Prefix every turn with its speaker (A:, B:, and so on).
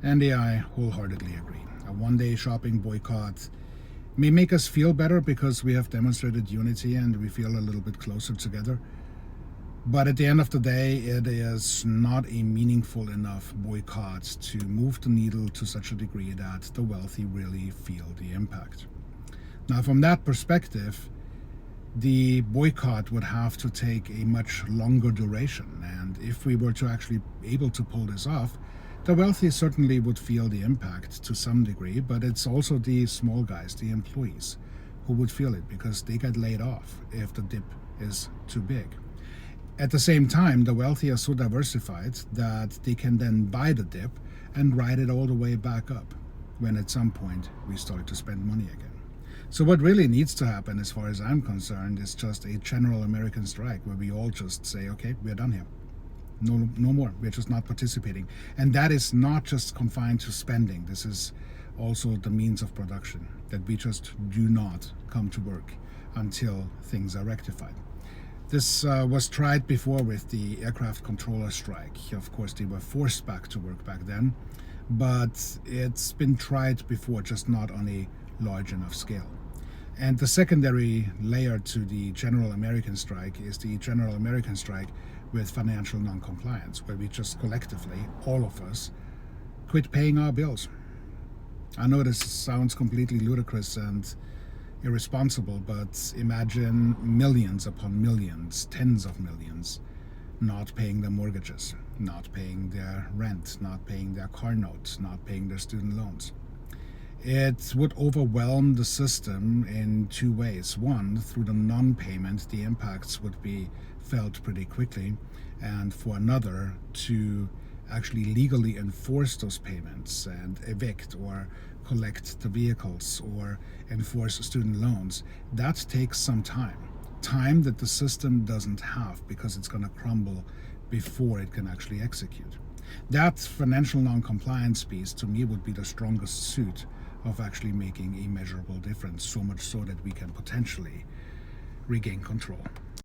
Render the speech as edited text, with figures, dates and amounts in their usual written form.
A: And I wholeheartedly agree. A one-day shopping boycott may make us feel better because we have demonstrated unity and we feel a little bit closer together. But at the end of the day, it is not a meaningful enough boycott to move the needle to such a degree that the wealthy really feel the impact. Now, from that perspective, the boycott would have to take a much longer duration. And if we were to actually able to pull this off, the wealthy certainly would feel the impact to some degree, but it's also the small guys, the employees, who would feel it because they get laid off if the dip is too big. At the same time, the wealthy are so diversified that they can then buy the dip and ride it all the way back up when at some point we start to spend money again. So what really needs to happen, as far as I'm concerned, is just a general American strike where we all just say, okay, we're done here. No more. We're just not participating. And that is not just confined to spending. This is also the means of production, that we just do not come to work until things are rectified. This was tried before with the aircraft controller strike. Of course, they were forced back to work back then, but it's been tried before, just not on a large enough scale. And the secondary layer to the general American strike is the general American strike with financial non-compliance, where we just collectively, all of us, quit paying our bills. I know this sounds completely ludicrous and irresponsible, but imagine millions upon millions, tens of millions, not paying their mortgages, not paying their rent, not paying their car notes, not paying their student loans. It would overwhelm the system in two ways. One, through the non-payment, the impacts would be felt pretty quickly, and for another, to actually legally enforce those payments and evict or collect the vehicles or enforce student loans, that takes some time that the system doesn't have because it's going to crumble before it can actually execute. That financial non-compliance piece, to me, would be the strongest suit of actually making a measurable difference, so much so that we can potentially regain control.